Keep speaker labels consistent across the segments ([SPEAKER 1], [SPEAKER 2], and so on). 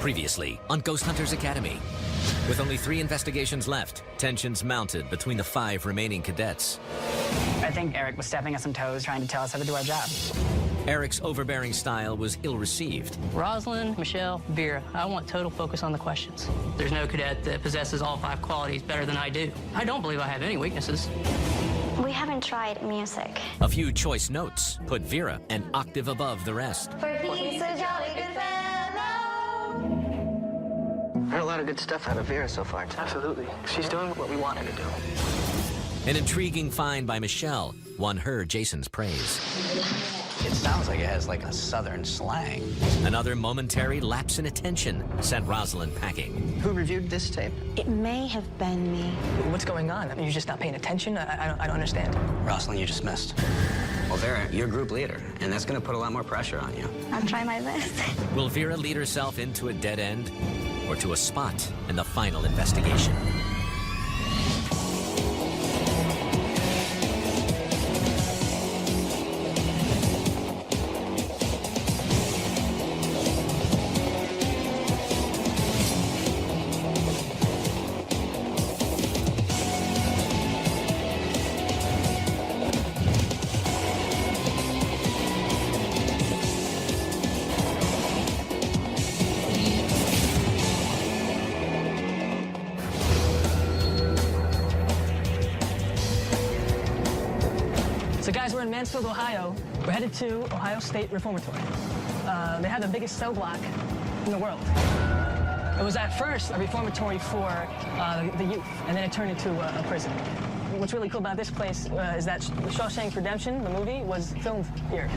[SPEAKER 1] Previously on Ghost Hunters Academy. With only 3 investigations left, tensions mounted between the 5 remaining cadets.
[SPEAKER 2] I think Eric was stepping on some toes trying to tell us how to do our job.
[SPEAKER 1] Eric's overbearing style was ill-received.
[SPEAKER 3] Rosalind, Michelle, Vera, I want total focus on the questions. There's no cadet that possesses all 5 qualities better than I do. I don't believe I have any weaknesses.
[SPEAKER 4] We haven't tried music.
[SPEAKER 1] A few choice notes put Vera an octave above the rest.
[SPEAKER 4] For he's a jolly good fellow.
[SPEAKER 5] Heard a lot of good stuff out of Vera so far.
[SPEAKER 6] Absolutely. She's doing what we want her to do.
[SPEAKER 1] An intriguing find by Michelle won her Jason's praise.
[SPEAKER 7] It sounds like it has like a southern slang.
[SPEAKER 1] Another momentary lapse in attention sent Rosalind packing.
[SPEAKER 5] Who reviewed this tape?
[SPEAKER 4] It may have been me.
[SPEAKER 6] What's going on? I mean, you're just not paying attention? I don't understand.
[SPEAKER 7] Rosalind, you just missed. Well, Vera, you're group leader, and that's going to put a lot more pressure on you.
[SPEAKER 4] I'll try my best.
[SPEAKER 1] Will Vera lead herself into a dead end or to a spot in the final investigation?
[SPEAKER 6] So guys, we're in Mansfield, Ohio. We're headed to Ohio State Reformatory. They have the biggest cell block in the world. It was at first a reformatory for the youth, and then it turned into a prison. What's really cool about this place is that Shawshank Redemption, the movie, was filmed here.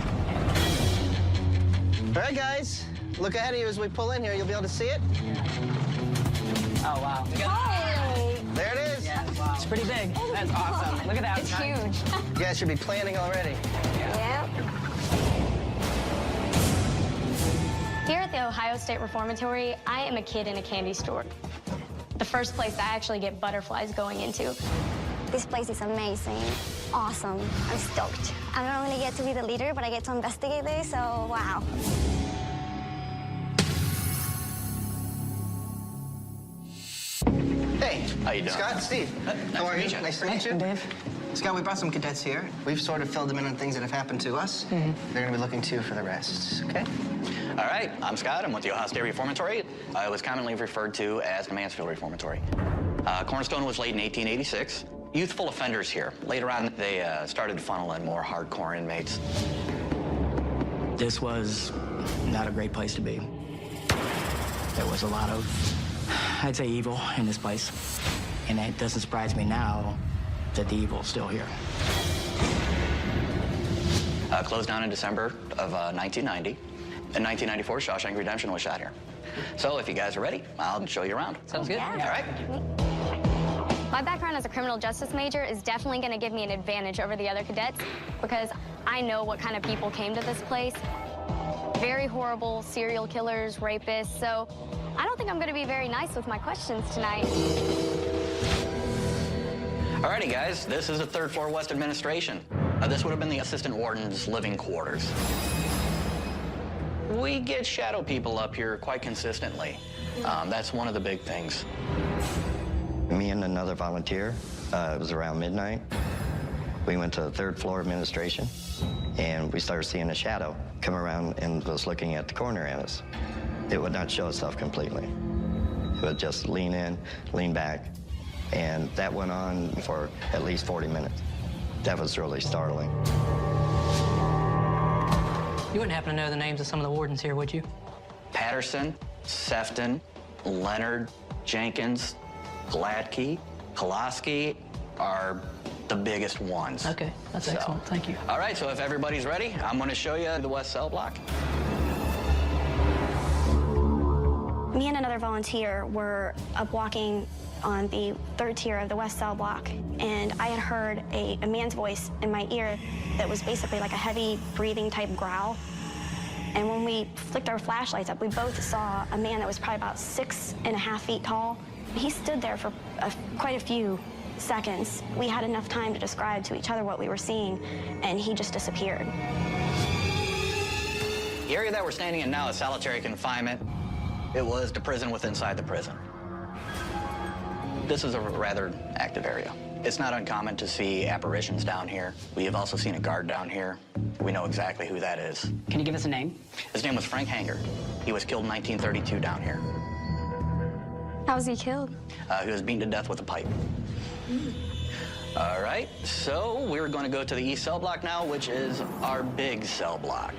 [SPEAKER 5] All right, guys. Look ahead of you as we pull in here. You'll be able to see it.
[SPEAKER 2] Oh, wow.
[SPEAKER 5] There it is.
[SPEAKER 2] Yeah, wow.
[SPEAKER 6] It's pretty big.
[SPEAKER 2] That's awesome. Look at that.
[SPEAKER 4] It's huge.
[SPEAKER 5] You guys should be planning already.
[SPEAKER 4] Yep. Here at the Ohio State Reformatory, I am a kid in a candy store. The first place I actually get butterflies going into. This place is amazing. Awesome. I'm stoked. I don't really get to be the leader, but I get to investigate this, so wow.
[SPEAKER 5] Hey.
[SPEAKER 7] How you doing?
[SPEAKER 5] Scott, Steve. How are you?
[SPEAKER 7] meet you.
[SPEAKER 5] Nice to meet you.
[SPEAKER 6] Dave?
[SPEAKER 5] Scott, we brought some cadets here. We've sort of filled them in on things that have happened to us. They're going to be looking to you for the rest, okay?
[SPEAKER 7] All right, I'm Scott. I'm with the Ohio State Reformatory. It was commonly referred to as the Mansfield Reformatory. Cornerstone was laid in 1886. Youthful offenders here. Later on, they started to funnel in more hardcore inmates.
[SPEAKER 8] This was not a great place to be. There was a lot of, I'd say, evil in this place. And it doesn't surprise me now that the evil's still here.
[SPEAKER 7] Closed down in December of 1990. In 1994, Shawshank Redemption was shot here. So if you guys are ready, I'll show you around.
[SPEAKER 3] Sounds good.
[SPEAKER 4] Yeah.
[SPEAKER 7] All right.
[SPEAKER 4] My background as a criminal justice major is definitely going to give me an advantage over the other cadets because I know what kind of people came to this place. Very horrible serial killers, rapists, so I don't think I'm going to be very nice with my questions tonight.
[SPEAKER 7] All righty, guys. This is the 3rd floor West Administration. This would have been the assistant warden's living quarters. We get shadow people up here quite consistently. That's one of the big things.
[SPEAKER 9] Me and another volunteer, it was around midnight. We went to the 3rd floor administration, and we started seeing a shadow come around and was looking at the corner at us. It would not show itself completely. It would just lean in, lean back, and that went on for at least 40 minutes. That was really startling.
[SPEAKER 3] You wouldn't happen to know the names of some of the wardens here, would you?
[SPEAKER 7] Patterson, Sefton, Leonard, Jenkins, Gladkey, Koloski are the biggest ones.
[SPEAKER 3] Okay, that's excellent. Thank you.
[SPEAKER 7] All right, so if everybody's ready, I'm going to show you the West Cell Block.
[SPEAKER 4] Me and another volunteer were up walking on the 3rd tier of the West Cell Block, and I had heard a man's voice in my ear that was basically like a heavy breathing type growl. And when we flicked our flashlights up, we both saw a man that was probably about 6.5 feet tall. He stood there for quite a few seconds. We had enough time to describe to each other what we were seeing, and he just disappeared.
[SPEAKER 7] The area that we're standing in now is solitary confinement. It was the prison within inside the prison. This is a rather active area. It's not uncommon to see apparitions down here. We have also seen a guard down here. We know exactly who that is.
[SPEAKER 2] Can you give us a name?
[SPEAKER 7] His name was Frank Hanger. He was killed in 1932 down here.
[SPEAKER 4] How was he killed?
[SPEAKER 7] He was beaten to death with a pipe. All right, so we're going to go to the east cell block now, which is our big cell block.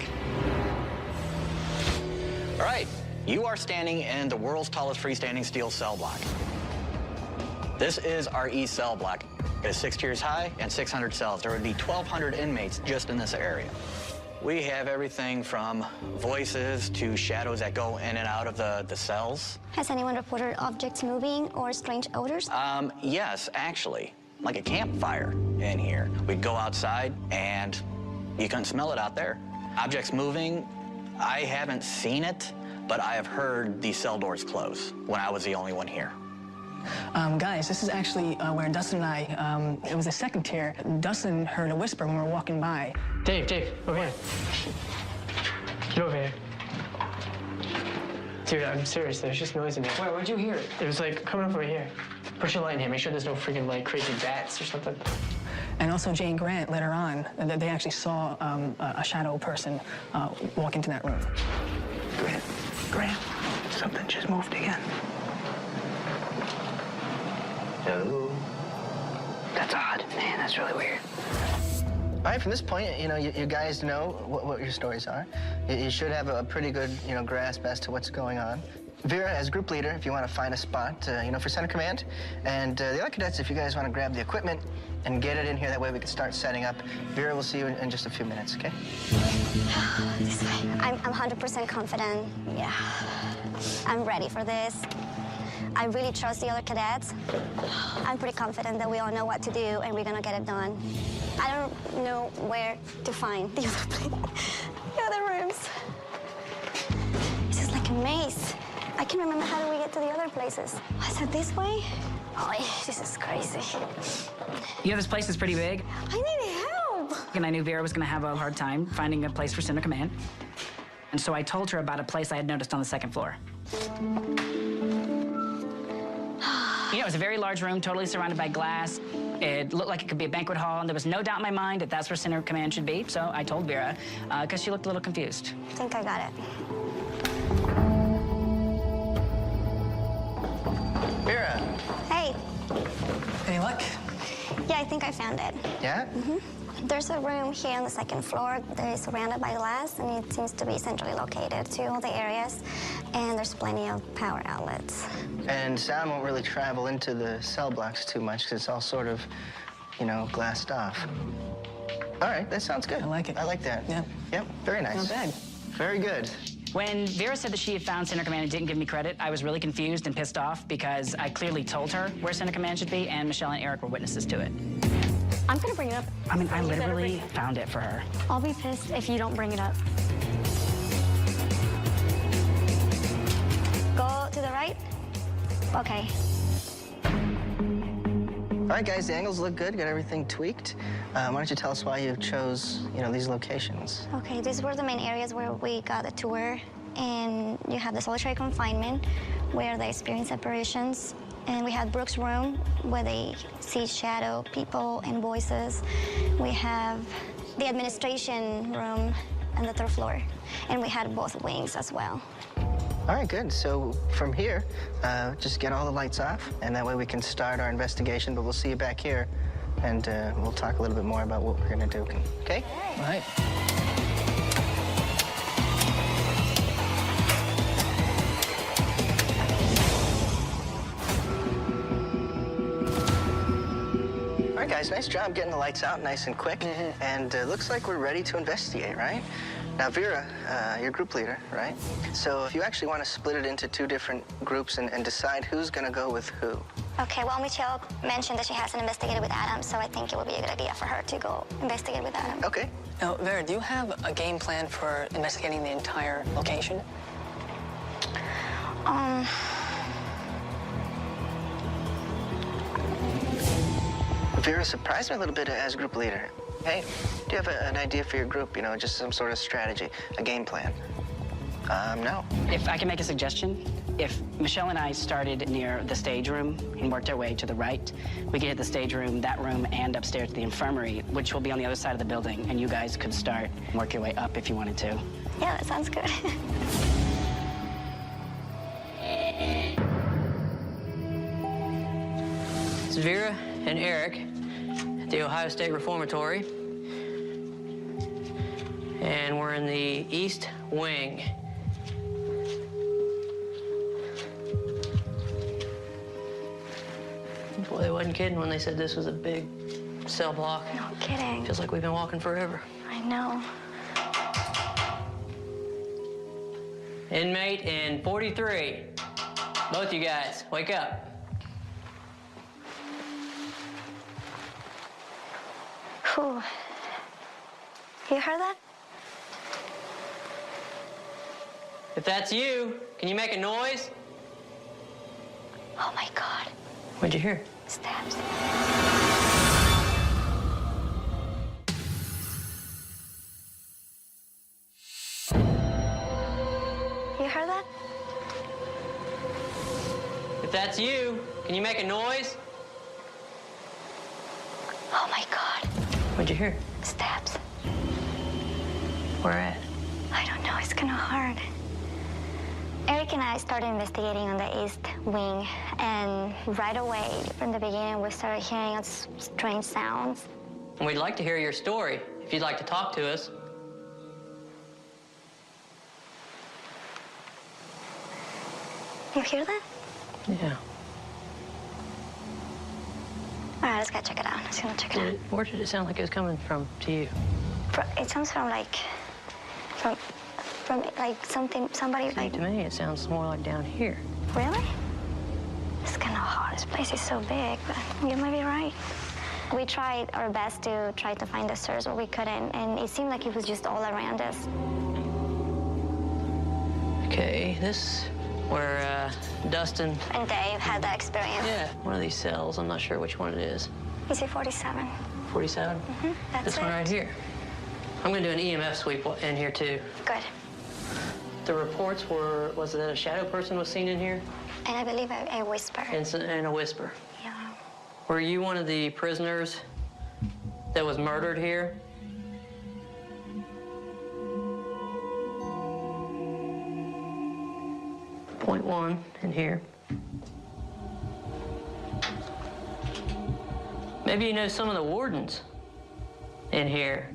[SPEAKER 7] All right, you are standing in the world's tallest freestanding steel cell block. This is our east cell block. It is 6 tiers high and 600 cells. There would be 1,200 inmates just in this area. We have everything from voices to shadows that go in and out of the cells.
[SPEAKER 4] Has anyone reported objects moving or strange odors?
[SPEAKER 7] Yes, actually, like a campfire in here. We'd go outside and you couldn't smell it out there. Objects moving, I haven't seen it, but I have heard the cell doors close when I was the only one here.
[SPEAKER 6] Guys, this is actually where Dustin and I, it was the 2nd tier. Dustin heard a whisper when we were walking by.
[SPEAKER 10] Dave, over here. Get over here. Dude, I'm serious, there's just noise in here.
[SPEAKER 6] Where'd you hear it?
[SPEAKER 10] It was like coming up over here. Put your light in here, make sure there's no freaking like crazy bats or something.
[SPEAKER 6] And also Jane Grant, later on, they actually saw a shadow person walk into that room. Grant, something just moved again.
[SPEAKER 5] No.
[SPEAKER 6] That's odd. Man, that's really weird.
[SPEAKER 5] All right, from this point, you guys know what your stories are. You should have a pretty good, grasp as to what's going on. Vera, as group leader, if you want to find a spot, for center command. And the other cadets, if you guys want to grab the equipment and get it in here, that way we can start setting up. Vera, we'll see you in just a few minutes, okay?
[SPEAKER 4] This way. I'm 100% confident. Yeah. I'm ready for this. I really trust the other cadets. I'm pretty confident that we all know what to do and we're gonna get it done. I don't know where to find the other rooms. This is like a maze. I can't remember how do we get to the other places. Was it this way? Oh, this is crazy.
[SPEAKER 2] You know, this place is pretty big.
[SPEAKER 4] I need help.
[SPEAKER 2] And I knew Vera was going to have a hard time finding a place for center command. And so I told her about a place I had noticed on the 2nd floor. You know, it was a very large room, totally surrounded by glass. It looked like it could be a banquet hall, and there was no doubt in my mind that that's where center command should be. So I told Vera, because she looked a little confused.
[SPEAKER 4] I think I got it.
[SPEAKER 5] Vera.
[SPEAKER 4] Hey.
[SPEAKER 6] Any luck?
[SPEAKER 4] Yeah, I think I found it.
[SPEAKER 5] Yeah?
[SPEAKER 4] Mm-hmm. There's a room here on the 2nd floor that is surrounded by glass, and it seems to be centrally located to all the areas, and there's plenty of power outlets.
[SPEAKER 5] And sound won't really travel into the cell blocks too much because it's all sort of, glassed off. All right, that sounds good.
[SPEAKER 6] I like it.
[SPEAKER 5] I like that.
[SPEAKER 6] Yeah.
[SPEAKER 5] Yep, very nice.
[SPEAKER 6] Not bad.
[SPEAKER 5] Very good.
[SPEAKER 2] When Vera said that she had found center command and didn't give me credit, I was really confused and pissed off because I clearly told her where center command should be, and Michelle and Eric were witnesses to it.
[SPEAKER 4] I'm gonna bring it up.
[SPEAKER 2] I mean, I literally found it for her.
[SPEAKER 4] I'll be pissed if you don't bring it up. Go to the right. Okay.
[SPEAKER 5] All right, guys, the angles look good. Got everything tweaked. Why don't you tell us why you chose, these locations?
[SPEAKER 4] Okay, these were the main areas where we got a tour, and you have the solitary confinement where they experience apparitions. And we had Brooks' room where they see shadow people and voices. We have the administration room on the 3rd floor. And we had both wings as well.
[SPEAKER 5] All right, good. So from here, just get all the lights off, and that way we can start our investigation, but we'll see you back here, and we'll talk a little bit more about what we're gonna do, okay?
[SPEAKER 6] All right.
[SPEAKER 5] All right, guys, nice job getting the lights out nice and quick, and looks like we're ready to investigate, right? Now, Vera, you're group leader, right? So if you actually want to split it into 2 different groups and decide who's going to go with who.
[SPEAKER 4] Okay, well, Michelle mentioned that she hasn't investigated with Adam, so I think it would be a good idea for her to go investigate with Adam.
[SPEAKER 5] Okay.
[SPEAKER 6] Now, Vera, do you have a game plan for investigating the entire location?
[SPEAKER 5] Vera surprised me a little bit as group leader. Hey, do you have an idea for your group? Just some sort of strategy, a game plan? No.
[SPEAKER 2] If I can make a suggestion, If Michelle and I started near the stage room and worked our way to the right, we could hit the stage room, that room, and upstairs to the infirmary, which will be on the other side of the building, and you guys could start and work your way up if you wanted to.
[SPEAKER 4] Yeah, that sounds good.
[SPEAKER 3] It's Vera and Eric at the Ohio State Reformatory. And we're in the East Wing. Boy, they wasn't kidding when they said this was a big cell block.
[SPEAKER 4] No kidding.
[SPEAKER 3] Feels like we've been walking forever.
[SPEAKER 4] I know.
[SPEAKER 3] Inmate in 43. Both you guys, wake up.
[SPEAKER 4] Whew. You heard that?
[SPEAKER 3] If that's you, can you make a noise?
[SPEAKER 4] Oh my God.
[SPEAKER 3] What'd you hear?
[SPEAKER 4] Steps. You heard that?
[SPEAKER 3] If that's you, can you make a noise?
[SPEAKER 4] Oh my God.
[SPEAKER 3] What'd you hear?
[SPEAKER 4] Steps.
[SPEAKER 3] Where at?
[SPEAKER 4] I don't know, it's kind of hard. Eric and I started investigating on the East Wing, and right away, from the beginning, we started hearing strange sounds.
[SPEAKER 3] And we'd like to hear your story, if you'd like to talk to us.
[SPEAKER 4] You hear that?
[SPEAKER 3] Yeah.
[SPEAKER 4] All right, let's go check it out. Let's go check it out.
[SPEAKER 3] Where did it sound like it was coming from to you?
[SPEAKER 4] It sounds from like somebody
[SPEAKER 3] See,
[SPEAKER 4] like.
[SPEAKER 3] to me, it sounds more like down here.
[SPEAKER 4] Really? It's kind of hard. This place is so big, but you might be right. We tried our best to try to find the source, but we couldn't, and it seemed like it was just all around us.
[SPEAKER 3] Okay, this where Dustin.
[SPEAKER 4] And Dave had that experience.
[SPEAKER 3] Yeah, one of these cells. I'm not sure which one it is.
[SPEAKER 4] Is it 47?
[SPEAKER 3] 47?
[SPEAKER 4] That's
[SPEAKER 3] This
[SPEAKER 4] it.
[SPEAKER 3] one right here. I'm gonna do an EMF sweep in here too.
[SPEAKER 4] Good.
[SPEAKER 3] The reports were, was that a shadow person was seen in here?
[SPEAKER 4] And I believe a whisper.
[SPEAKER 3] And a whisper.
[SPEAKER 4] Yeah.
[SPEAKER 3] Were you one of the prisoners that was murdered here? Point 1 in here. Maybe you know some of the wardens in here.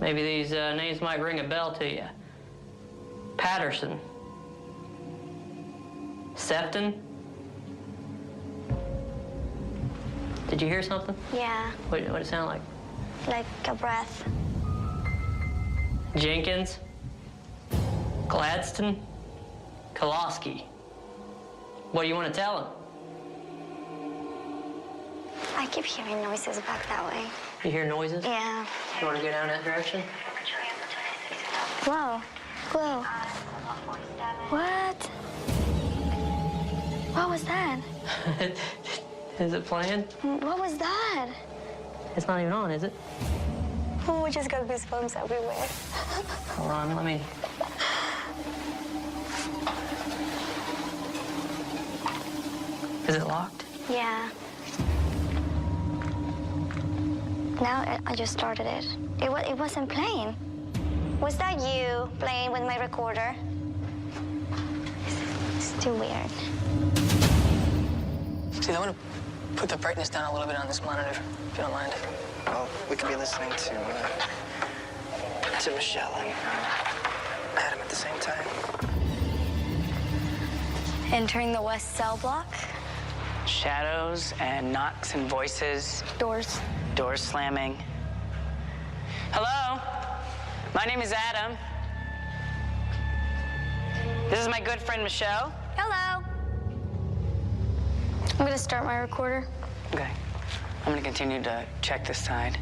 [SPEAKER 3] Maybe these names might ring a bell to you. Patterson. Sefton. Did you hear something?
[SPEAKER 4] Yeah,
[SPEAKER 3] What did it sound like?
[SPEAKER 4] like a breath.
[SPEAKER 3] Jenkins. Gladstone. Koloski. What do you want to tell him?
[SPEAKER 4] I keep hearing noises back that way.
[SPEAKER 3] You hear noises?
[SPEAKER 4] Yeah.
[SPEAKER 3] You want to go down that direction?
[SPEAKER 4] Whoa. Whoa. What? What was that?
[SPEAKER 3] Is it playing?
[SPEAKER 4] What was that?
[SPEAKER 3] It's not even on, is it?
[SPEAKER 4] Oh, we just got goosebumps everywhere.
[SPEAKER 3] Hold on, let me... Is it locked?
[SPEAKER 4] Yeah. Now I just started it. It wasn't playing. Was that you playing with my recorder? It's too weird.
[SPEAKER 6] See, I want to put the brightness down a little bit on this monitor, if you don't mind.
[SPEAKER 5] Oh, we could be listening to Michelle and Adam at the same time.
[SPEAKER 4] Entering the west cell block.
[SPEAKER 2] Shadows and knocks and voices.
[SPEAKER 4] Doors.
[SPEAKER 2] Doors slamming. Hello? My name is Adam. This is my good friend, Michelle.
[SPEAKER 4] Hello. I'm gonna start my recorder.
[SPEAKER 2] Okay. I'm gonna continue to check this side.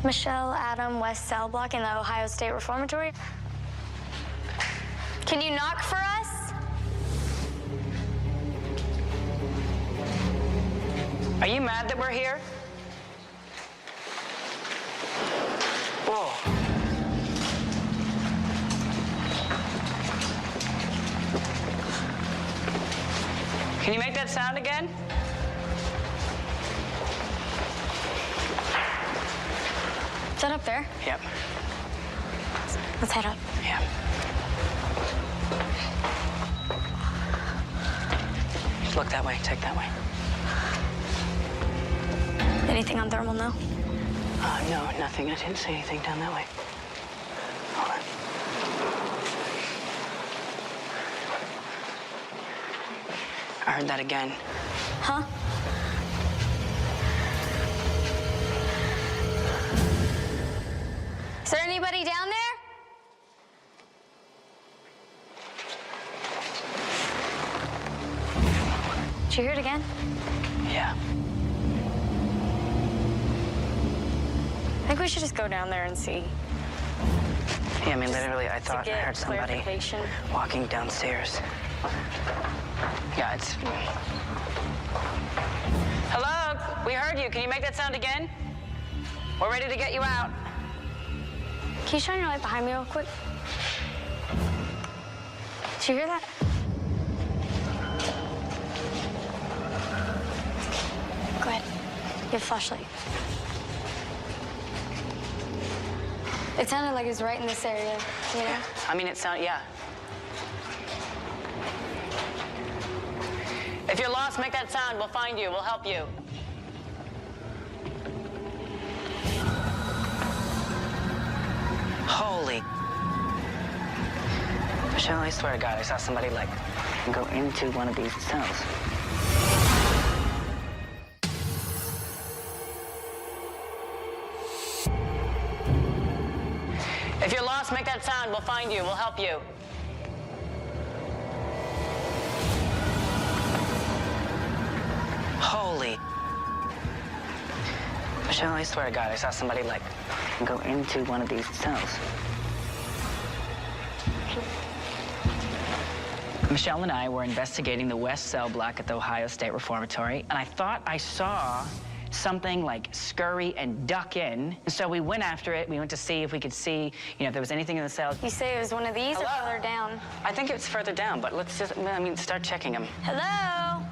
[SPEAKER 4] Michelle, Adam, west cell block in the Ohio State Reformatory. Can you knock for us?
[SPEAKER 2] Are you mad that we're here? Whoa. Can you make that sound again?
[SPEAKER 4] Is that up there?
[SPEAKER 2] Yep.
[SPEAKER 4] Let's head up.
[SPEAKER 2] Yeah. Look that way, take that way.
[SPEAKER 4] Anything on thermal, no?
[SPEAKER 2] No, nothing. I didn't see anything down that way. Hold on. I heard that again.
[SPEAKER 4] Huh? Is there anybody down there? Did you hear it again?
[SPEAKER 2] Yeah.
[SPEAKER 4] I think we should just go down there and see.
[SPEAKER 2] Yeah, I mean, literally, I thought I
[SPEAKER 4] get
[SPEAKER 2] heard somebody
[SPEAKER 4] clarification.
[SPEAKER 2] walking downstairs. Yeah, it's... Hello? We heard you. Can you make that sound again? We're ready to get you out.
[SPEAKER 4] Can you shine your light behind me real quick? Did you hear that? Go ahead. Your flashlight. It sounded like it was right in this area, you know?
[SPEAKER 2] I mean, it sounds... Yeah. If you're lost, make that sound. We'll find you. We'll help you. Holy... Michelle, I swear to God, I saw somebody, like, go into one of these cells. If you're lost, make that sound. We'll find you. We'll help you. Holy... Michelle, I swear to God, I saw somebody, like, go into one of these cells. Michelle and I were investigating the West Cell Block at the Ohio State Reformatory, and I thought I saw something like scurry and duck in. And so we went after it. We went to see if we could see, if there was anything in the cells.
[SPEAKER 4] You say it was one of these or further down?
[SPEAKER 2] I think it's further down, but let's just, start checking them.
[SPEAKER 4] Hello?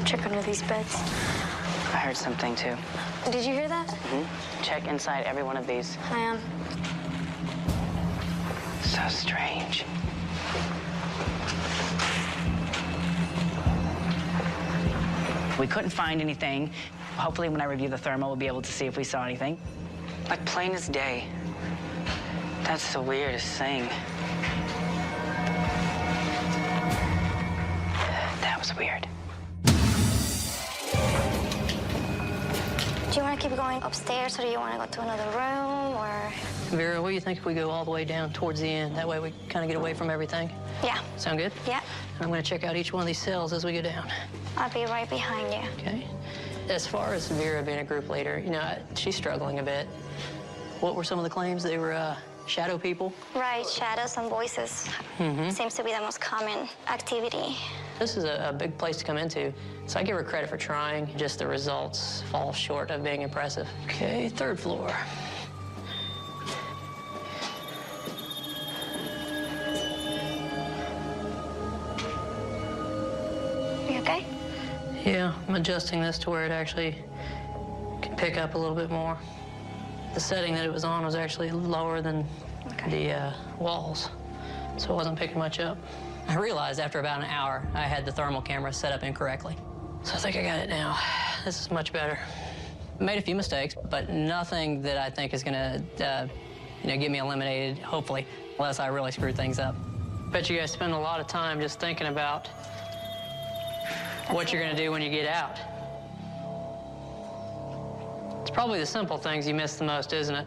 [SPEAKER 4] Check under these beds.
[SPEAKER 2] I heard something, too.
[SPEAKER 4] Did you hear that?
[SPEAKER 2] Mm-hmm. Check inside every one of these.
[SPEAKER 4] I am.
[SPEAKER 2] So strange. We couldn't find anything. Hopefully, when I review the thermal, we'll be able to see if we saw anything. Like plain as day. That's the weirdest thing. That was weird.
[SPEAKER 4] Do you want to keep going upstairs, or do you want to go to another room, or?
[SPEAKER 3] Vera, what do you think if we go all the way down towards the end? That way we kind of get away from everything.
[SPEAKER 4] Yeah.
[SPEAKER 3] Sound good?
[SPEAKER 4] Yeah.
[SPEAKER 3] I'm going to check out each one of these cells as we go down.
[SPEAKER 4] I'll be right behind you.
[SPEAKER 3] Okay. As far as Vera being a group leader, she's struggling a bit. What were some of the claims? They were shadow people?
[SPEAKER 4] Right, shadows and voices. Seems to be the most common activity.
[SPEAKER 3] This is a big place to come into, so I give her credit for trying. Just the results fall short of being impressive. Okay, 3rd floor.
[SPEAKER 4] You okay?
[SPEAKER 3] Yeah, I'm adjusting this to where it actually can pick up a little bit more. The setting that it was on was actually lower than the walls, so it wasn't picking much up. I realized after about an hour I had the thermal camera set up incorrectly. So I think I got it now. This is much better. Made a few mistakes, but nothing that I think is gonna, get me eliminated, hopefully, unless I really screw things up. Bet you guys spend a lot of time just thinking about what you're gonna do when you get out. It's probably the simple things you miss the most, isn't it?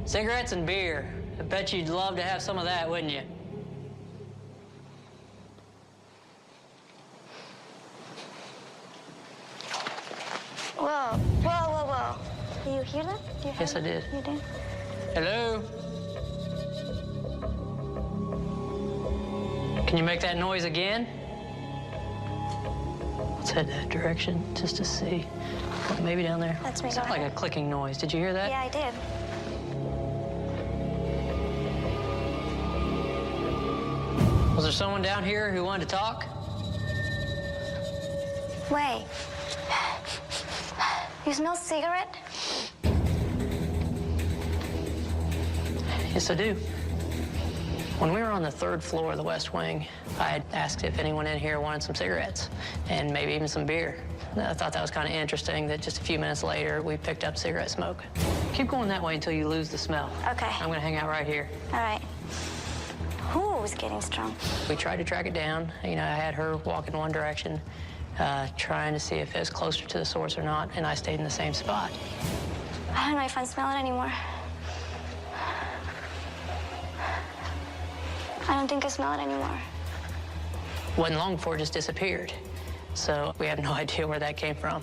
[SPEAKER 3] Cigarettes and beer. I bet you'd love to have some of that, wouldn't you?
[SPEAKER 4] Whoa, whoa, whoa, whoa. Do you hear that? Do you
[SPEAKER 3] Yes, I did.
[SPEAKER 4] You did?
[SPEAKER 3] Hello? Can you make that noise again? Let's head that direction just to see. Maybe down there.
[SPEAKER 4] That's me.
[SPEAKER 3] It sounded like a clicking noise. Did you hear that?
[SPEAKER 4] Yeah, I did.
[SPEAKER 3] Was there someone down here who wanted to talk?
[SPEAKER 4] Wait. You smell cigarette?
[SPEAKER 3] Yes, I do. When we were on the 3rd floor of the West Wing, I had asked if anyone in here wanted some cigarettes and maybe even some beer. I thought that was kind of interesting that just a few minutes later, we picked up cigarette smoke. Keep going that way until you lose the smell.
[SPEAKER 4] Okay.
[SPEAKER 3] I'm gonna hang out right here.
[SPEAKER 4] All right. Who's getting strong?
[SPEAKER 3] We tried to track it down. You know, I had her walk in one direction, trying to see if it was closer to the source or not, and I stayed in the same spot.
[SPEAKER 4] I don't know if I smell it anymore. I don't think I smell it anymore.
[SPEAKER 3] Wasn't long before it just disappeared. So we have no idea where that came from.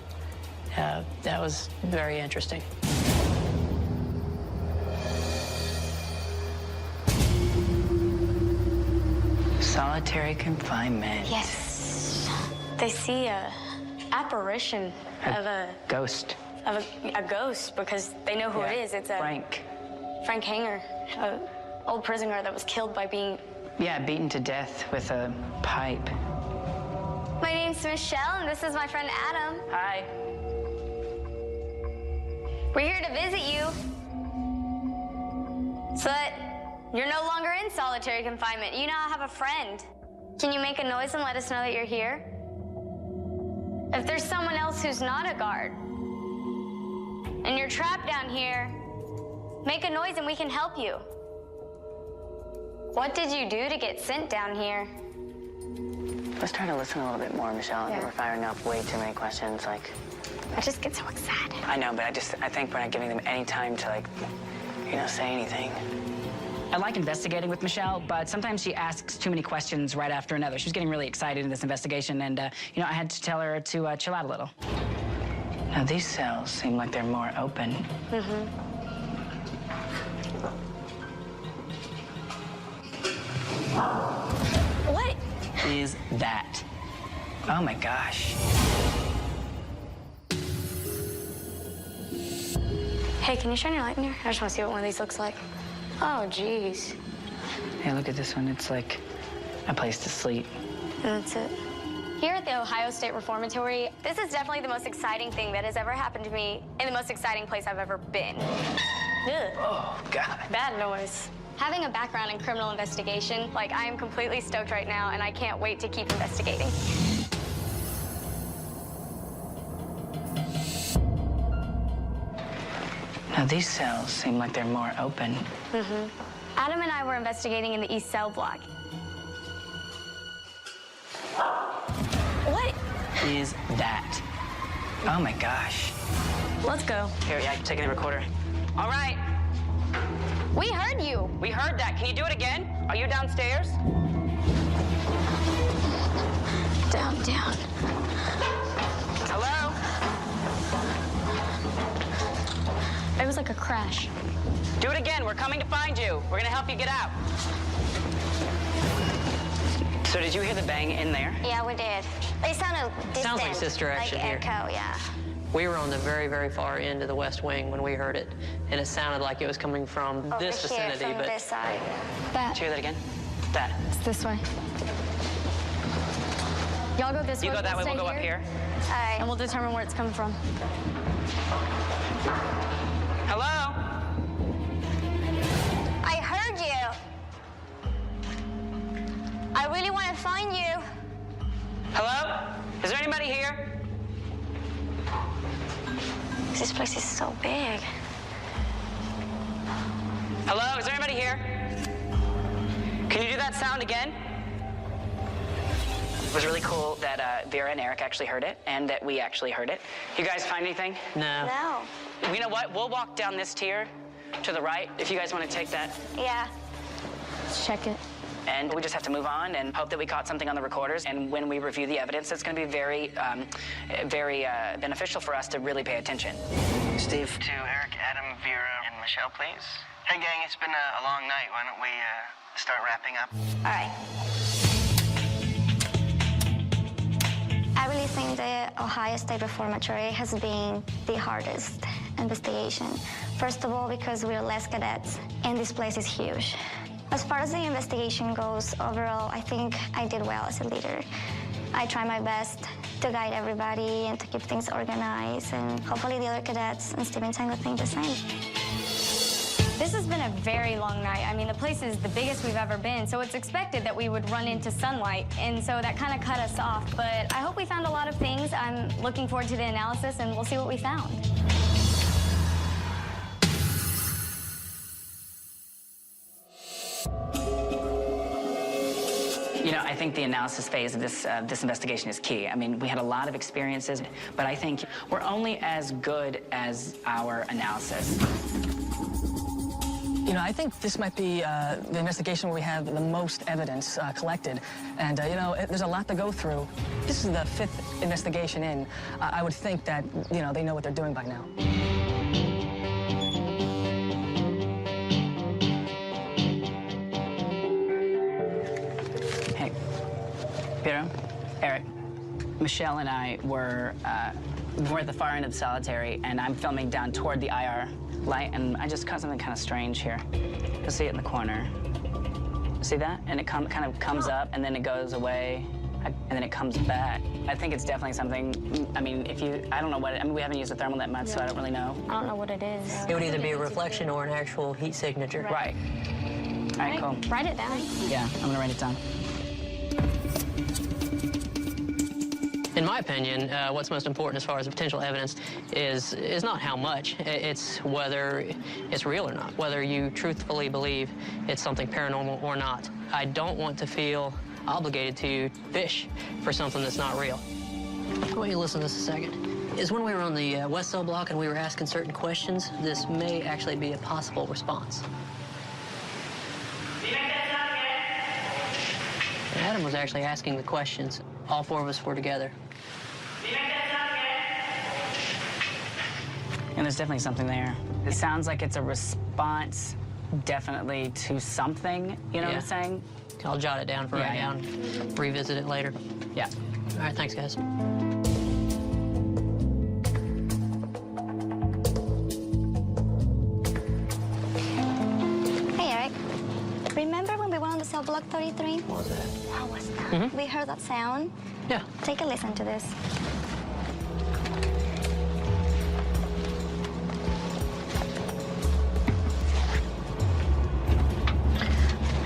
[SPEAKER 3] That was very interesting.
[SPEAKER 11] Solitary confinement.
[SPEAKER 4] Yes. They see a apparition of a
[SPEAKER 11] Ghost.
[SPEAKER 4] ghost because they know who it is. It's a Frank Hanger, an old prisoner that was killed by being...
[SPEAKER 11] Yeah, beaten to death with a pipe.
[SPEAKER 4] My name's Michelle, and this is my friend Adam.
[SPEAKER 11] Hi.
[SPEAKER 4] We're here to visit you so that you're no longer in solitary confinement. You now have a friend. Can you make a noise and let us know that you're here? If there's someone else who's not a guard and you're trapped down here, make a noise and we can help you. What did you do to get sent down here?
[SPEAKER 11] Let's try to listen a little bit more, Michelle.
[SPEAKER 4] Yeah.
[SPEAKER 11] We're firing off way too many questions. Like,
[SPEAKER 4] I just get so excited.
[SPEAKER 11] I know, but I think we're not giving them any time to, like, say anything.
[SPEAKER 12] I like investigating with Michelle, but sometimes she asks too many questions right after another. She was getting really excited in this investigation, and, I had to tell her to chill out a little.
[SPEAKER 11] Now, these cells seem like they're more open.
[SPEAKER 4] Mm-hmm. What
[SPEAKER 11] is that? Oh, my gosh.
[SPEAKER 4] Hey, can you shine your light in here? I just want to see what one of these looks like. Oh, geez.
[SPEAKER 11] Hey, look at this one. It's like a place to sleep.
[SPEAKER 4] And that's it. Here at the Ohio State Reformatory, this is definitely the most exciting thing that has ever happened to me and the most exciting place I've ever been. Ugh.
[SPEAKER 11] Oh, God.
[SPEAKER 4] Bad noise. Having a background in criminal investigation, I am completely stoked right now, and I can't wait to keep investigating.
[SPEAKER 11] Now, these cells seem like they're more open.
[SPEAKER 4] Mm-hmm. Adam and I were investigating in the East Cell Block. What
[SPEAKER 11] is that? Oh, my gosh.
[SPEAKER 4] Let's go.
[SPEAKER 11] Here, yeah, I'm taking the recorder. All right.
[SPEAKER 4] We heard you.
[SPEAKER 11] We heard that. Can you do it again? Are you downstairs?
[SPEAKER 4] Down.
[SPEAKER 11] Hello?
[SPEAKER 4] It was like a crash.
[SPEAKER 11] Do it again. We're coming to find you. We're going to help you get out. So did you hear the bang in there?
[SPEAKER 4] Yeah, we did. They sounded distant.
[SPEAKER 3] Sounds like sister action
[SPEAKER 4] like
[SPEAKER 3] here.
[SPEAKER 4] Echo, yeah.
[SPEAKER 3] We were on the very, very far end of the West Wing when we heard it, and it sounded like it was coming from this
[SPEAKER 4] Over here,
[SPEAKER 3] vicinity.
[SPEAKER 4] from this side. That.
[SPEAKER 11] Did you hear that again? That.
[SPEAKER 4] It's this way. Y'all go this way.
[SPEAKER 11] You go that way, we'll go up here.
[SPEAKER 4] All right, and we'll determine where it's coming from.
[SPEAKER 11] Hello?
[SPEAKER 4] I heard you. I really want to find you.
[SPEAKER 11] Hello? Is there anybody here?
[SPEAKER 4] This place is so big.
[SPEAKER 11] Hello? Is there anybody here? Can you do that sound again? It was really cool that Vera and Eric actually heard it, and that we actually heard it. You guys find anything?
[SPEAKER 3] No.
[SPEAKER 11] You know what? We'll walk down this tier to the right, if you guys want to take that.
[SPEAKER 4] Yeah. Let's check it.
[SPEAKER 11] And we just have to move on and hope that we caught something on the recorders. And when we review the evidence, it's going to be very beneficial for us to really pay attention.
[SPEAKER 5] Steve. To Eric, Adam, Vera, and Michelle, please. Hey, gang, it's been a long night. Why don't we start wrapping up?
[SPEAKER 4] All right. I really think the Ohio State Reformatory has been the hardest investigation. First of all, because we're less cadets, and this place is huge. As far as the investigation goes, overall, I think I did well as a leader. I try my best to guide everybody and to keep things organized, and hopefully the other cadets and Steven Tango think the same.
[SPEAKER 13] This has been a very long night. I mean, the place is the biggest we've ever been, so it's expected that we would run into sunlight, and so that kind of cut us off. But I hope we found a lot of things. I'm looking forward to the analysis, and we'll see what we found.
[SPEAKER 11] You know, I think the analysis phase of this investigation is key. I mean, we had a lot of experiences, but I think we're only as good as our analysis.
[SPEAKER 6] You know, I think this might be the investigation where we have the most evidence collected. And, you know, there's a lot to go through. This is the 5th investigation in. I would think that, you know, they know what they're doing by now.
[SPEAKER 11] Hey, Peter, Eric, Michelle and I we're at the far end of the solitary, and I'm filming down toward the IR light, and I just caught something kind of strange here. You'll see it in the corner. See that? And it kind of comes up, and then it goes away, and then it comes back. I think it's definitely something, I mean, I don't know what I mean, we haven't used the thermal that much, so I don't really know.
[SPEAKER 13] I don't know what it is.
[SPEAKER 3] It would either be a reflection or an actual heat signature.
[SPEAKER 11] Right. All right, cool.
[SPEAKER 13] Write it down.
[SPEAKER 11] Yeah, I'm gonna write it down.
[SPEAKER 3] In my opinion, what's most important as far as potential evidence is not how much, it's whether it's real or not, whether you truthfully believe it's something paranormal or not. I don't want to feel obligated to fish for something that's not real. I want you to listen to this a second. Is when we were on the West Cell block and we were asking certain questions, this may actually be a possible response. Adam was actually asking the questions. All 4 of us were together.
[SPEAKER 11] And there's definitely something there. It sounds like it's a response, definitely, to something, you know what I'm saying?
[SPEAKER 3] I'll jot it down for right now and revisit it later.
[SPEAKER 11] Yeah.
[SPEAKER 3] All right, thanks, guys.
[SPEAKER 4] Hey, Eric. Remember when we went on the cell block 33?
[SPEAKER 3] What was that?
[SPEAKER 4] What was that? We heard that sound.
[SPEAKER 3] Yeah.
[SPEAKER 4] Take a listen to this.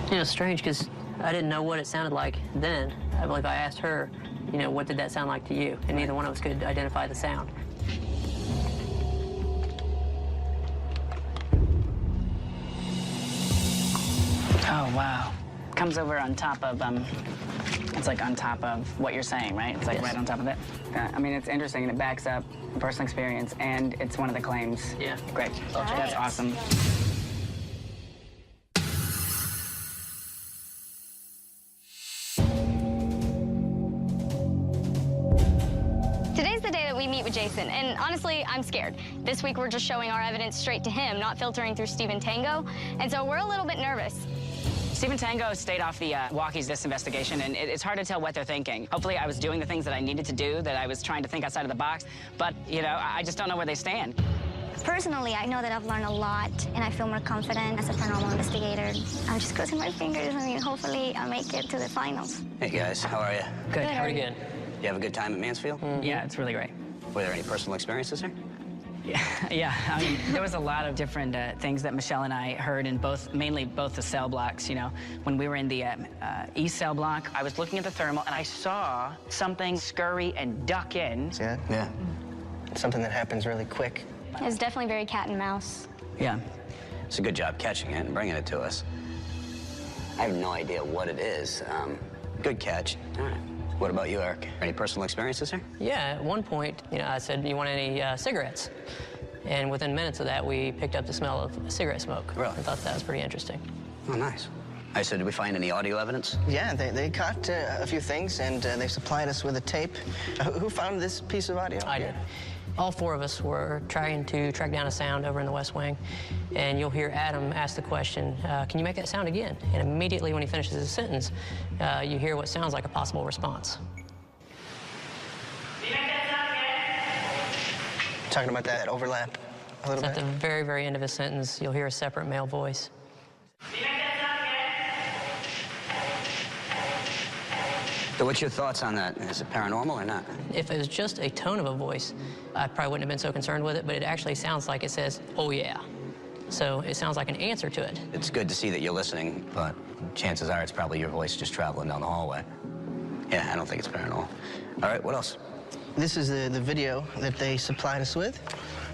[SPEAKER 3] You know, it's strange because I didn't know what it sounded like then. I believe I asked her, you know, what did that sound like to you? And neither one of us could identify the sound.
[SPEAKER 11] Oh, wow. Comes over on top of, it's like on top of what you're saying, right? It's like right on top of it. I mean, it's interesting, and it backs up personal experience, and it's one of the claims.
[SPEAKER 3] Yeah.
[SPEAKER 11] Great. That's awesome.
[SPEAKER 13] Today's the day that we meet with Jason, and honestly, I'm scared. This week, we're just showing our evidence straight to him, not filtering through Steven Tango, and so we're a little bit nervous.
[SPEAKER 11] Steven Tango stayed off the walkies this investigation, and it's hard to tell what they're thinking. Hopefully, I was doing the things that I needed to do, that I was trying to think outside of the box, but, you know, I just don't know where they stand.
[SPEAKER 4] Personally, I know that I've learned a lot, and I feel more confident as a paranormal investigator. I'm just crossing my fingers. I mean, hopefully I'll make it to the finals.
[SPEAKER 14] Hey, guys. How are you?
[SPEAKER 3] Good. Pretty good.
[SPEAKER 14] You have a good time at Mansfield?
[SPEAKER 11] Yeah, it's really great.
[SPEAKER 14] Were there any personal experiences there?
[SPEAKER 11] Yeah. I mean, there was a lot of different things that Michelle and I heard in mainly both the cell blocks. You know, when we were in the East cell block, I was looking at the thermal, and I saw something scurry and duck in.
[SPEAKER 5] See that?
[SPEAKER 14] Yeah.
[SPEAKER 5] It's something that happens really quick.
[SPEAKER 13] It was definitely very cat and mouse.
[SPEAKER 11] Yeah.
[SPEAKER 14] It's a good job catching it and bringing it to us. I have no idea what it is. Good catch. All right. What about you, Eric? Any personal experiences here?
[SPEAKER 3] Yeah, at one point, you know, I said, you want any cigarettes? And within minutes of that, we picked up the smell of cigarette smoke.
[SPEAKER 14] Really?
[SPEAKER 3] I thought that was pretty interesting.
[SPEAKER 14] Oh, nice. I said, did we find any audio evidence?
[SPEAKER 5] Yeah, they caught a few things, and they supplied us with a tape. Who found this piece of audio?
[SPEAKER 3] I did. All 4 of us were trying to track down a sound over in the West Wing, and you'll hear Adam ask the question, can you make that sound again? And immediately when he finishes his sentence, you hear what sounds like a possible response.
[SPEAKER 5] Talking about that overlap a little
[SPEAKER 3] At
[SPEAKER 5] bit.
[SPEAKER 3] the very, very end of his sentence, you'll hear a separate male voice.
[SPEAKER 14] So what's your thoughts on that? Is it paranormal or not?
[SPEAKER 3] If it was just a tone of a voice, I probably wouldn't have been so concerned with it, but it actually sounds like it says, "Oh yeah." So it sounds like an answer to it.
[SPEAKER 14] It's good to see that you're listening, but chances are it's probably your voice just traveling down the hallway. Yeah, I don't think it's paranormal. All right, what else?
[SPEAKER 5] This is the video that they supplied us with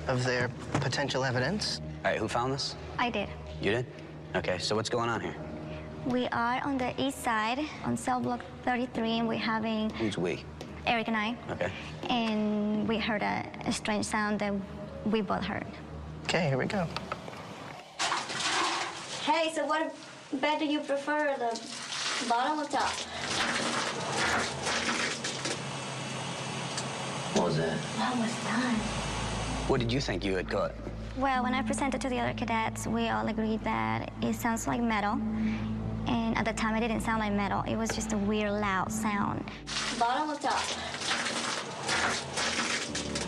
[SPEAKER 5] of their potential evidence.
[SPEAKER 14] All right, who found this?
[SPEAKER 13] I did.
[SPEAKER 14] You did? Okay, so what's going on here?
[SPEAKER 13] We are on the east side on cell block 33, and we're having
[SPEAKER 14] Who's we?
[SPEAKER 13] Eric and I.
[SPEAKER 14] Okay.
[SPEAKER 13] And we heard a strange sound that we both heard.
[SPEAKER 5] Okay, here we go.
[SPEAKER 13] Hey, so what bed do you prefer, the bottom or top?
[SPEAKER 14] What was that?
[SPEAKER 13] What was that?
[SPEAKER 14] What did you think you had caught?
[SPEAKER 13] Well, when I presented to the other cadets, we all agreed that it sounds like metal. And at the time, it didn't sound like metal. It was just a weird, loud sound. Bottom or top?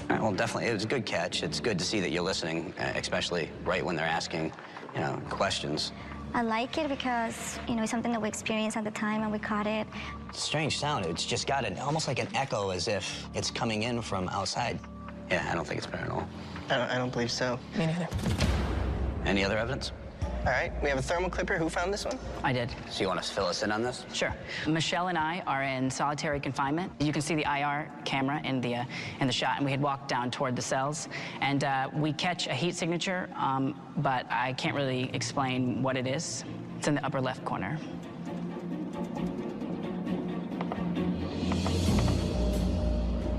[SPEAKER 14] All right, well, definitely, it was a good catch. It's good to see that you're listening, especially right when they're asking, questions.
[SPEAKER 13] I like it because, it's something that we experienced at the time and we caught it.
[SPEAKER 14] It's a strange sound. It's just got almost like an echo as if it's coming in from outside. Yeah, I don't think it's paranormal.
[SPEAKER 5] I don't believe so.
[SPEAKER 6] Me neither.
[SPEAKER 14] Any other evidence?
[SPEAKER 5] All right, we have a thermal clipper. Who found this one?
[SPEAKER 12] I did.
[SPEAKER 14] So you want to fill us in on this?
[SPEAKER 12] Sure. Michelle and I are in solitary confinement. You can see the IR camera in the shot, and we had walked down toward the cells, and we catch a heat signature, but I can't really explain what it is. It's in the upper left corner.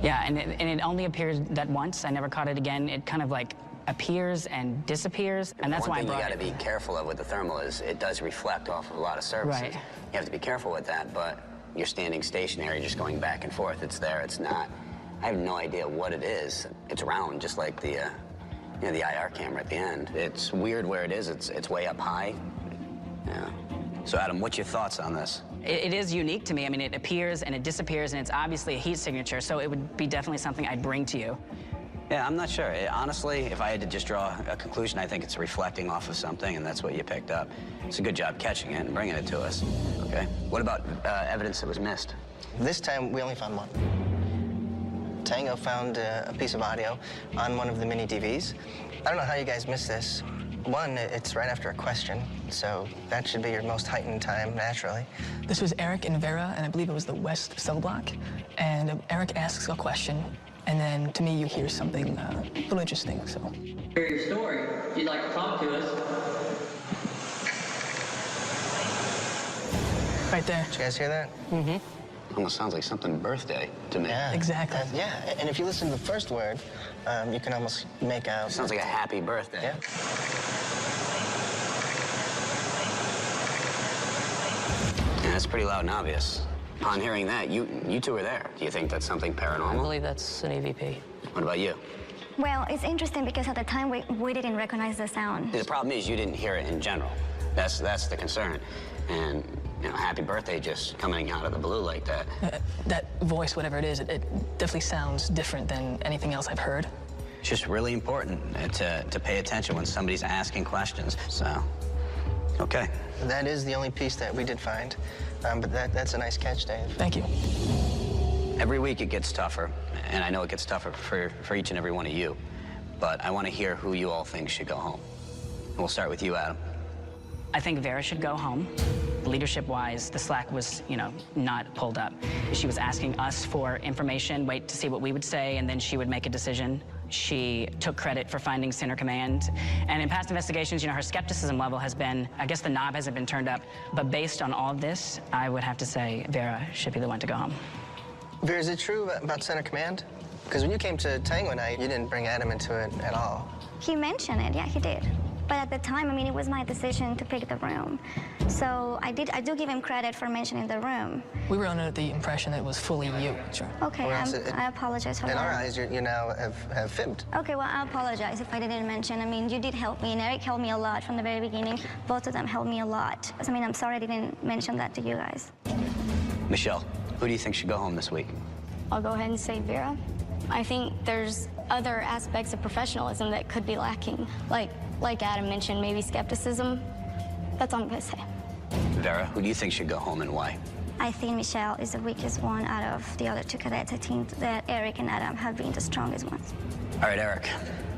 [SPEAKER 12] Yeah, and it only appears that once. I never caught it again. It kind of like appears and disappears, and that's why I brought it.
[SPEAKER 14] One thing you got to be careful of with the thermal is it does reflect off of a lot of surfaces.
[SPEAKER 12] Right.
[SPEAKER 14] You have to be careful with that, but you're standing stationary, just going back and forth. It's there, it's not. I have no idea what it is. It's round, just like the IR camera at the end. It's weird where it is. It's way up high. Yeah. So Adam, what's your thoughts on this?
[SPEAKER 12] It is unique to me. I mean, it appears and it disappears, and it's obviously a heat signature, so it would be definitely something I'd bring to you.
[SPEAKER 14] Yeah, I'm not sure. Honestly, if I had to just draw a conclusion, I think it's reflecting off of something, and that's what you picked up. It's a good job catching it and bringing it to us, okay? What about evidence that was missed?
[SPEAKER 5] This time, we only found one. Tango found a piece of audio on one of the mini DVs. I don't know how you guys missed this. One, it's right after a question, so that should be your most heightened time, naturally.
[SPEAKER 6] This was Eric and Vera, and I believe it was the West cell block. And Eric asks a question, and then to me, you hear something a little interesting, so.
[SPEAKER 3] Hear your story. If you'd like to talk to us.
[SPEAKER 6] Right there.
[SPEAKER 5] Did you guys hear that?
[SPEAKER 6] Mm-hmm.
[SPEAKER 14] Almost sounds like something birthday to me.
[SPEAKER 5] Yeah.
[SPEAKER 6] Exactly.
[SPEAKER 5] Yeah, and if you listen to the first word, you can almost make out.
[SPEAKER 14] It sounds like a happy birthday.
[SPEAKER 5] Yeah.
[SPEAKER 14] Yeah, that's pretty loud and obvious. Upon hearing that, you two were there. Do you think that's something
[SPEAKER 3] I
[SPEAKER 14] paranormal?
[SPEAKER 3] believe that's an EVP.
[SPEAKER 14] What about you?
[SPEAKER 13] Well, it's interesting because at the time we didn't recognize the sound.
[SPEAKER 14] The problem is you didn't hear it in general. That's the concern. And, happy birthday just coming out of the blue like that.
[SPEAKER 6] That voice, whatever it is, it definitely sounds different than anything else I've heard.
[SPEAKER 14] It's just really important to pay attention when somebody's asking questions. So, okay.
[SPEAKER 5] That is the only piece that we did find, but that's a nice catch, Dave.
[SPEAKER 6] Thank you.
[SPEAKER 14] Every week it gets tougher, and I know it gets tougher for each and every one of you. But I want to hear who you all think should go home. And we'll start with you, Adam.
[SPEAKER 12] I think Vera should go home. Leadership-wise, the slack was, not pulled up. She was asking us for information, wait to see what we would say, and then she would make a decision. She took credit for finding center command. And in past investigations, her skepticism level has been, I guess the knob hasn't been turned up. But based on all of this, I would have to say Vera should be the one to go home.
[SPEAKER 5] Vera, is it true about center command? Because when you came to Tango night, you didn't bring Adam into it at all.
[SPEAKER 13] He mentioned it, yeah, he did. But at the time, it was my decision to pick the room. So I do give him credit for mentioning the room.
[SPEAKER 6] We were under the impression that it was fully you. Sure.
[SPEAKER 13] Okay, I apologize for that.
[SPEAKER 5] In our eyes, you now have fibbed.
[SPEAKER 13] Okay, well, I apologize if I didn't mention. You did help me, and Eric helped me a lot from the very beginning. Both of them helped me a lot. I'm sorry I didn't mention that to you guys.
[SPEAKER 14] Michelle, who do you think should go home this week?
[SPEAKER 15] I'll go ahead and say Vera. I think there's other aspects of professionalism that could be lacking. Like Adam mentioned, maybe skepticism. That's all I'm gonna say.
[SPEAKER 14] Vera, who do you think should go home and why?
[SPEAKER 15] I think Michelle is the weakest one out of the other two cadets. I think that Eric and Adam have been the strongest ones.
[SPEAKER 14] All right, Eric.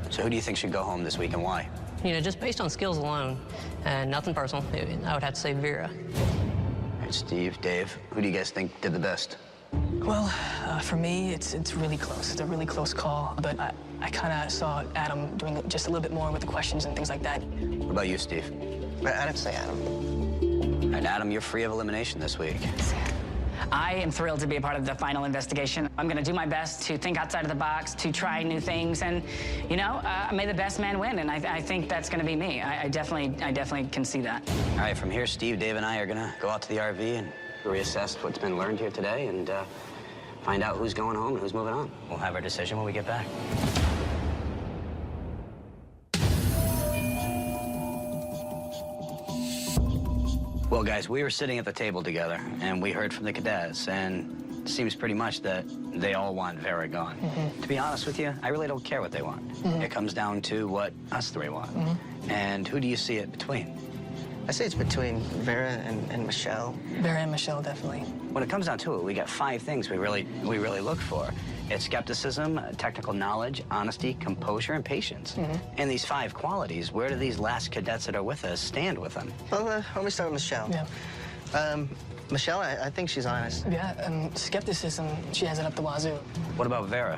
[SPEAKER 14] So who do you think should go home this week and why?
[SPEAKER 3] You know, just based on skills alone, and nothing personal, I would have to say Vera.
[SPEAKER 14] All right, Steve, Dave, who do you guys think did the best?
[SPEAKER 6] Well, for me, it's really close. It's a really close call, but I kind of saw Adam doing just a little bit more with the questions and things like that.
[SPEAKER 14] What about you, Steve?
[SPEAKER 5] I'd say Adam.
[SPEAKER 14] All right, Adam, you're free of elimination this week.
[SPEAKER 12] I am thrilled to be a part of the final investigation. I'm going to do my best to think outside of the box, to try new things, and, you know, may the best man win, and I think that's going to be me. I definitely can see that.
[SPEAKER 14] All right, from here, Steve, Dave, and I are going to go out to the RV and reassess what's been learned here today and find out who's going home and who's moving on. We'll have our decision when we get back. Well, guys, we were sitting at the table together, and we heard from the cadets, and it seems pretty much that they all want Vera gone. To be honest with you, I really don't care what they want. It comes down to what us three want. And who do you see it between?
[SPEAKER 5] I say it's between Vera and Michelle.
[SPEAKER 6] Vera and Michelle, definitely.
[SPEAKER 14] When it comes down to it, we got 5 things we really look for. It's skepticism, technical knowledge, honesty, composure, and patience. And these 5 qualities, where do these last cadets that are with us stand with them?
[SPEAKER 5] Well, let me start with Michelle.
[SPEAKER 6] Yeah.
[SPEAKER 5] Michelle, I think she's honest.
[SPEAKER 6] Yeah, and skepticism, she has it up the wazoo.
[SPEAKER 14] What about Vera?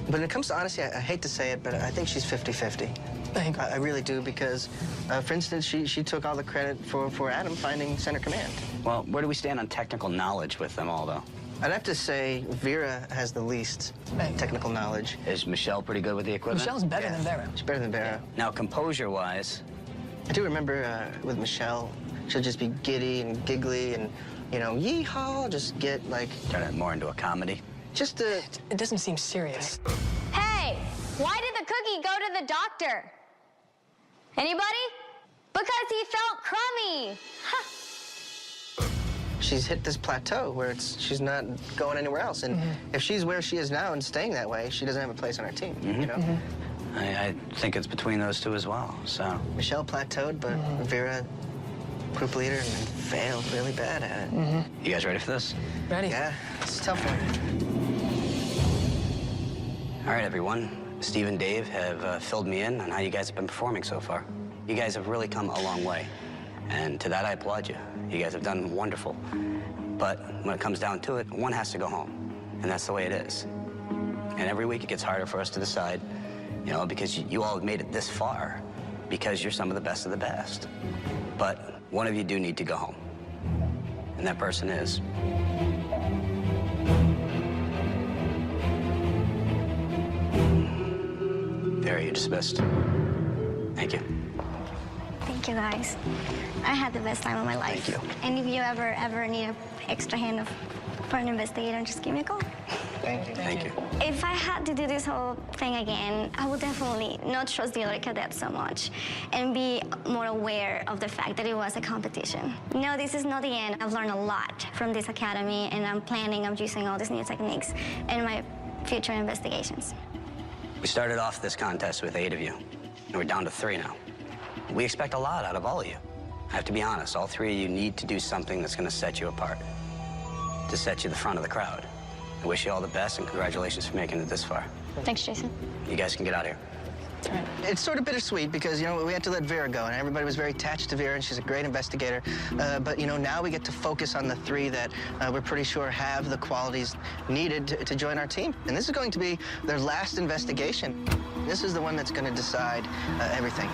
[SPEAKER 5] When it comes to honesty, I hate to say it, but I think she's 50-50. I really do, because, for instance, she took all the credit for Adam finding center command.
[SPEAKER 14] Well, where do we stand on technical knowledge with them all, though?
[SPEAKER 5] I'd have to say Vera has the least technical knowledge.
[SPEAKER 14] Is Michelle pretty good with the equipment?
[SPEAKER 6] Michelle's better than Vera.
[SPEAKER 5] She's better than Vera.
[SPEAKER 14] Now, composure-wise?
[SPEAKER 5] I do remember with Michelle, she'll just be giddy and giggly and, you know, yee-haw, just get, like...
[SPEAKER 14] Turn it more into a comedy?
[SPEAKER 5] Just
[SPEAKER 6] It doesn't seem serious.
[SPEAKER 13] Hey, why did the cookie go to the doctor? Anybody? Because he felt crummy.
[SPEAKER 5] She's hit this plateau where she's not going anywhere else. And if she's where she is now and staying that way, she doesn't have a place on our team, you know?
[SPEAKER 14] I think it's between those two as well, so...
[SPEAKER 5] Michelle plateaued, but Vera, group leader, and failed really bad at it.
[SPEAKER 14] You guys ready for this?
[SPEAKER 6] Ready?
[SPEAKER 5] Yeah, it's a tough one.
[SPEAKER 14] All right, everyone. Steve and Dave have filled me in on how you guys have been performing so far. You guys have really come a long way, and to that I applaud you. You guys have done wonderful. But when it comes down to it, one has to go home, and that's the way it is. And every week it gets harder for us to decide, you know, because you all have made it this far because you're some of the best. But one of you do need to go home, and that person is... Vera, you're dismissed. Thank you.
[SPEAKER 15] Thank you, guys. I had the best time of my life.
[SPEAKER 14] Thank you.
[SPEAKER 15] And if you ever need an extra hand for an investigator, just give me a call.
[SPEAKER 5] Thank you.
[SPEAKER 14] Thank you.
[SPEAKER 15] If I had to do this whole thing again, I would definitely not trust the other cadets so much and be more aware of the fact that it was a competition. No, this is not the end. I've learned a lot from this academy, and I'm planning on using all these new techniques in my future investigations.
[SPEAKER 14] We started off this contest with 8 of you, and we're down to 3 now. We expect a lot out of all of you. I have to be honest, all 3 of you need to do something that's going to set you apart, to set you the front of the crowd. I wish you all the best, and congratulations for making it this far.
[SPEAKER 15] Thanks, Jason.
[SPEAKER 14] You guys can get out of here.
[SPEAKER 5] It's sort of bittersweet because, you know, we had to let Vera go, and everybody was very attached to Vera, and she's a great investigator. But, you know, now we get to focus on the 3 that we're pretty sure have the qualities needed to join our team. And this is going to be their last investigation. This is the one that's going to decide everything.